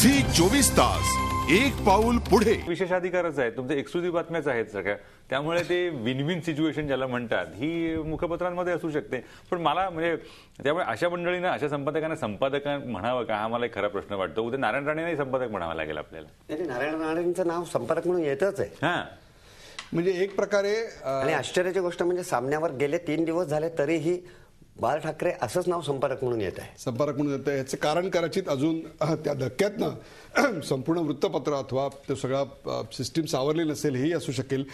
Zee 24 तास एक पाऊल पुढे. विशेषाधिकारच आहेत, तुमचे एक्सक्लुझिव्ह बातम्याच आहेत सगळ्या, त्यामुळे ते विन विन सिच्युएशन ज्याला म्हणतात ही मुखपत्रांमध्ये असू शकते. पण मला म्हणजे त्यामुळे अशा मंडळींना, अशा संपादक म्हणावं का, हा मला एक खरा प्रश्न वाटतो. उद्या नारायण राणेंनाही संपादक म्हणावं लागेल आपल्याला. नारायण राणेंचं नाव संपादक म्हणून येतच आहे. हा, म्हणजे एक प्रकारे आणि आश्चर्याची गोष्ट म्हणजे सामन्यावर गेले 3 दिवस झाले तरीही बाळ ठाकरे असंच नाव संपादक म्हणून येत आहे. संपादक म्हणून येत आहे. याचं कारण कदाचित अजून त्या धक्क्यातनं संपूर्ण वृत्तपत्र अथवा ते सगळा सिस्टीम सावरली नसेल हेही असू शकेल.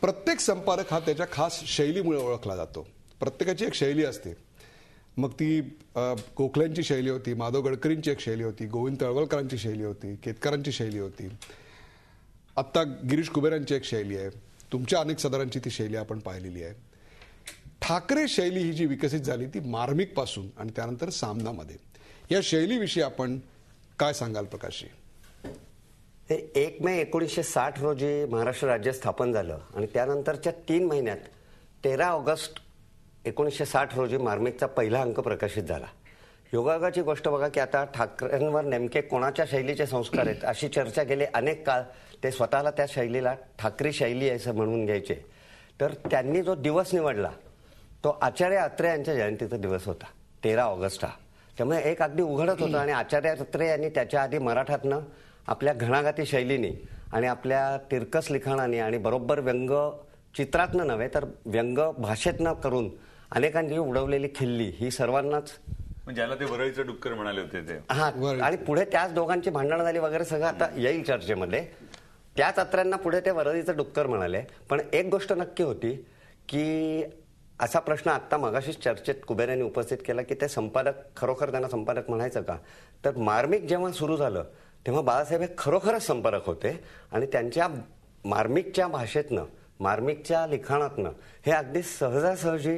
प्रत्येक संपादक हा त्याच्या खास शैलीमुळे ओळखला जातो. प्रत्येकाची एक शैली असते. मग ती गोखल्यांची शैली होती, माधव गडकरींची एक शैली होती, गोविंद तळवलकरांची शैली होती, केतकरांची शैली होती, आत्ता गिरीश कुबेरांची एक शैली आहे, तुमच्या अनेक सदरांची ती शैली आपण पाहिलेली आहे. ठाकरे शैली ही जी विकसित झाली ती मार्मिक पासून आणि त्यानंतर सामनामध्ये. या शैलीविषयी आपण काय सांगाल प्रकाशजी? 1 मे 1960 रोजी महाराष्ट्र राज्य स्थापन झालं आणि त्यानंतरच्या 3 महिन्यात 13 ऑगस्ट 1960 रोजी मार्मिकचा पहिला अंक प्रकाशित झाला. योगायोगाची गोष्ट बघा की आता ठाकरेंवर नेमके कोणाच्या शैलीचे संस्कार आहेत अशी चर्चा गेली अनेक काळ. ते स्वतःला त्या शैलीला ठाकरे शैली असं म्हणून घ्यायचे. तर त्यांनी जो दिवस निवडला तो आचार्य अत्रे यांच्या जयंतीचा दिवस होता, 13 ऑगस्ट हा. त्यामुळे एक अगदी उघडत होतं. आणि आचार्य अत्रे यांनी त्याच्या आधी मराठातनं आपल्या घणाघाती शैलीने आणि आपल्या तिरकस लिखाणाने आणि बरोबर व्यंग चित्रातनं नव्हे तर व्यंग भाषेतनं करून अनेकांनी उडवलेली खिल्ली ही सर्वांनाच, ज्याला ते वरळीचं डुक्कर म्हणाले होते ते. हा, आणि पुढे त्याच दोघांची भांडणं झाली वगैरे सगळं आता येईल चर्चेमध्ये. त्याच अत्र्यांना पुढे ते वरळीचं डुक्कर म्हणाले. पण एक गोष्ट नक्की होती की असा प्रश्न आत्ता मगाशीच चर्चेत कुबेर यांनी उपस्थित केला की ते संपादक खरोखर त्यांना संपादक म्हणायचं का. तर मार्मिक जेव्हा सुरू झालं तेव्हा बाळासाहेब हे खरोखरच संपादक होते आणि त्यांच्या मार्मिकच्या भाषेतनं, मार्मिकच्या लिखाणातनं हे अगदी सहजासहजी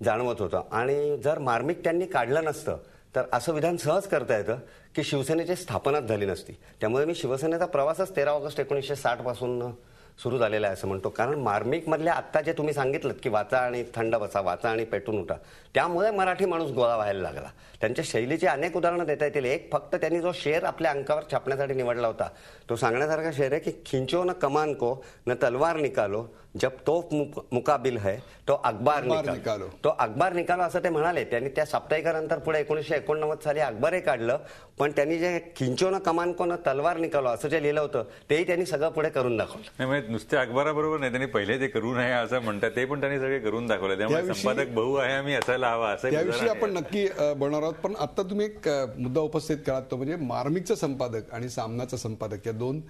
जाणवत होतं. आणि जर मार्मिक त्यांनी काढलं नसतं तर असं विधान सहज करता येतं की शिवसेनेची स्थापनाच झाली नसती. त्यामुळे मी शिवसेनेचा प्रवासच 13 ऑगस्ट 1960 पासून सुरू झालेला आहे असं म्हणतो. कारण मार्मिक मधल्या आत्ता जे तुम्ही सांगितलं की वाचा आणि थंड बसा, वाचा आणि पेटून उठा, त्यामुळे मराठी माणूस गोळा व्हायला लागला. त्यांच्या शैलीची अनेक उदाहरणं देता येतील. एक फक्त त्यांनी जो शेर आपल्या अंकावर छापण्यासाठी निवडला होता तो सांगण्यासारखा शेर आहे की खिंचो न कमान को न तलवार निकालो, जब तोफ मुकाबिल है तो अखबार निकालो. तो अखबार निकालो असं ते म्हणाले. त्यांनी त्या साप्ताहिकानंतर पुढे 1989 साली अखबारही काढलं. पण त्यांनी जे खिंचो न कमान को न तलवार निकालो असं जे लिहिलं होतं तेही त्यांनी सगळं पुढे करून दाखवलं. नुसत्या अखबाराबरोबर नाही, त्यांनी पहिले ते करू नये असं म्हणतात, ते पण त्यांनी सगळे करून दाखवले. त्यामुळे संपादक बहु आहे आम्ही असायला हवा असं त्याविषयी आपण नक्की बोलणार आहोत. पण आता तुम्ही एक मुद्दा उपस्थित केलात तो म्हणजे मार्मिकचा संपादक आणि सामनाचा संपादक या 2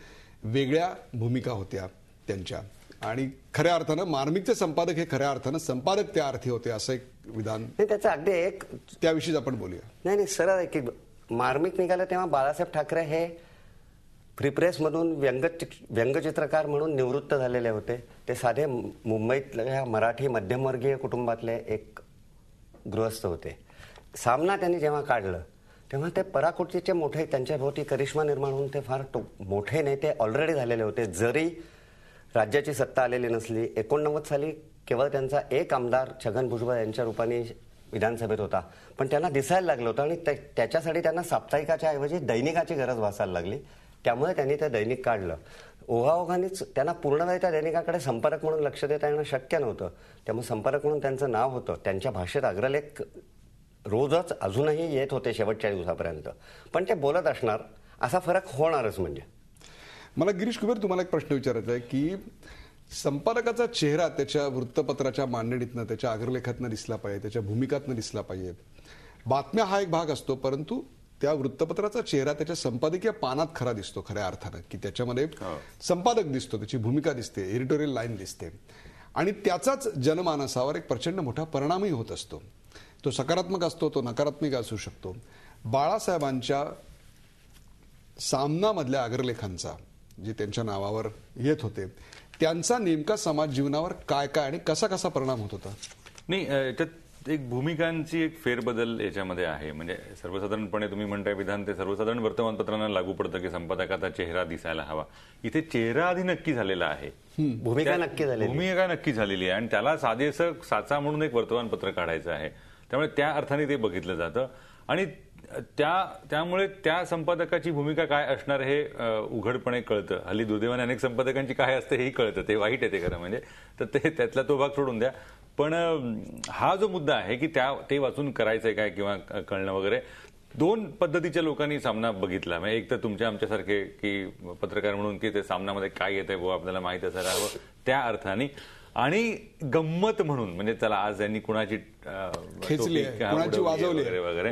वेगळ्या भूमिका होत्या त्यांच्या. आणि खऱ्या अर्थानं मार्मिकचे संपादक हे खऱ्या अर्थानं संपादक त्या अर्थी होते असं एक विधान. त्याचं अगदी एक त्याविषयीच आपण बोलूया. नाही सरळ आहे की मार्मिक निघालं तेव्हा बाळासाहेब ठाकरे हे फ्री प्रेसमधून व्यंगचित्रकार म्हणून निवृत्त झालेले होते. ते साधे मुंबईतल्या मराठी मध्यमवर्गीय कुटुंबातले एक गृहस्थ होते. सामना त्यांनी जेव्हा काढलं तेव्हा ते पराकोटीचे मोठे, त्यांच्या भोवती करिश्मा निर्माण होऊन ते फार मोठे नेते ऑलरेडी झालेले होते. जरी राज्याची सत्ता आलेली नसली, 89 साली केवळ त्यांचा एक आमदार छगन भुजबळ यांच्या रूपाने विधानसभेत होता, पण त्यांना दिसायला लागलं होतं आणि त्याच्यासाठी त्यांना साप्ताहिकाच्या ऐवजी दैनिकाची गरज भासायला लागली. त्यामुळे त्यांनी ते दैनिक काढलं. ओघाओघानेच त्यांना पूर्णवेळ त्या दैनिकाकडे संपादक म्हणून लक्ष देता येणं शक्य नव्हतं. त्यामुळे संपादक म्हणून त्यांचं नाव होतं. त्यांच्या भाषेत अग्रलेख रोजच अजूनही येत होते शेवटच्या दिवसापर्यंत. पण ते बोलत असणार, असा फरक होणारच. म्हणजे मला गिरीश कुबेर तुम्हाला एक प्रश्न विचारायचा आहे की संपादकाचा चेहरा त्याच्या वृत्तपत्राच्या मांडणीतनं, त्याच्या अग्रलेखातनं दिसला पाहिजे, त्याच्या भूमिकातनं दिसला पाहिजे. बातम्या हा एक भाग असतो, परंतु त्या वृत्तपत्राचा चेहरा त्याच्या संपादकीय पानात खरा दिसतो खऱ्या अर्थानं. की त्याच्यामध्ये संपादक दिसतो, त्याची भूमिका दिसते, एडिटोरियल लाईन दिसते आणि त्याचाच जनमानसावर एक प्रचंड मोठा परिणामही होत असतो. तो सकारात्मक असतो, तो नकारात्मक असू शकतो. बाळासाहेबांच्या सामनामधल्या अग्रलेखांचा जे त्यांच्या नावावर येत होते त्यांचा नेमका समाज जीवनावर काय काय आणि कसा कसा परिणाम होत होता? नाही, याच्यात एक भूमिकांची एक फेरबदल याच्यामध्ये आहे. म्हणजे सर्वसाधारणपणे तुम्ही म्हणताय विधान ते सर्वसाधारण वर्तमानपत्रांना लागू पडतं की संपादकाचा चेहरा दिसायला हवा. इथे चेहरा आधी नक्की झालेला आहे, भूमिका नक्की झालेली आहे आणि त्याला साधेसं साचा म्हणून एक वर्तमानपत्र काढायचं आहे. त्यामुळे त्या अर्थाने ते बघितलं जातं. आणि त्यामुळे त्या संपादकाची भूमिका काय असणार हे उघडपणे कळतं. हल्ली दुर्दैवाने अनेक संपादकांची काय असते हेही कळतं. ते वाईट आहे ते खरं म्हणजे. तर ते त्यातला तो भाग सोडून द्या. पण हा जो मुद्दा आहे की ते वाचून करायचंय काय किंवा कळणं वगैरे, दोन पद्धतीच्या लोकांनी सामना बघितला. म्हणजे एक तर तुमच्या आमच्यासारखे की पत्रकार म्हणून की ते सामनामध्ये काय येतंय बुवा आपल्याला माहित असायला हवं त्या अर्थाने, आणि गंमत म्हणून म्हणजे चला आज यांनी कुणाची वगैरे.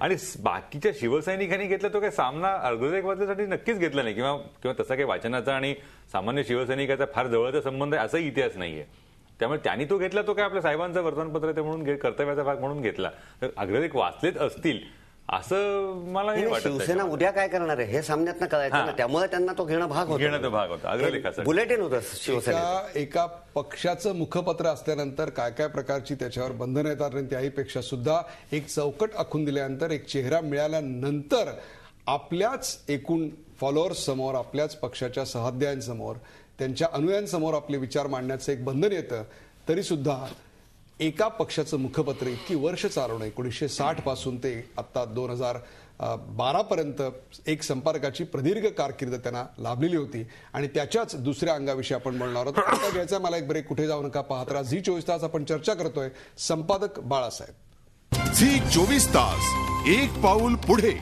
आणि बाकीच्या शिवसैनिकांनी घेतला तो काही सामना अर्धवादीसाठी नक्कीच घेतला नाही, किंवा तसा काही वाचनाचा आणि सामान्य शिवसैनिकाचा फार जवळचा संबंध आहे असाही इतिहास नाहीये. त्यामुळे त्यांनी तो घेतला तो काय आपल्या साहेबांचं वर्तमानपत्र ते म्हणून कर्तव्याचा भाग म्हणून घेतला. तर अग्रलेख वाचलेच असतील असं मला नाही वाटत. शिवसेना उद्या काय करणार आहे हे सामन्यातनं कळायचं ना, त्यामुळे त्यांना तो घेणं भाग होता. अग्रलेखाचं बुलेटिन होतं शिवसेना. एका पक्षाचं मुखपत्र असल्यानंतर काय काय प्रकारची त्याच्यावर बंधनं येतात आणि त्याहीपेक्षा सुद्धा एक चौकट आखून दिल्यानंतर, एक चेहरा मिळाल्यानंतर आपल्याच एकूण फॉलोअर्स समोर, आपल्याच पक्षाच्या सहाध्यांसमोर, त्यांच्या अनुयायांसमोर आपले विचार मांडण्याचं एक बंधन येतं. तरी सुद्धा एका पक्षाचं मुखपत्र इतकी वर्ष चालवणं, 1960 पासून ते आता 2012 पर्यंत एक संपादकाची प्रदीर्घ कारकीर्द त्यांना लाभलेली होती. आणि त्याच्याच दुसऱ्या अंगाविषयी आपण बोलणार आहोत. आता घ्यायचा मला एक ब्रेक. कुठे जाऊ नका, पाहत राहा झी 24 तास. आपण चर्चा करतोय संपादक बाळासाहेब. झी 24 तास, एक पाऊल पुढे.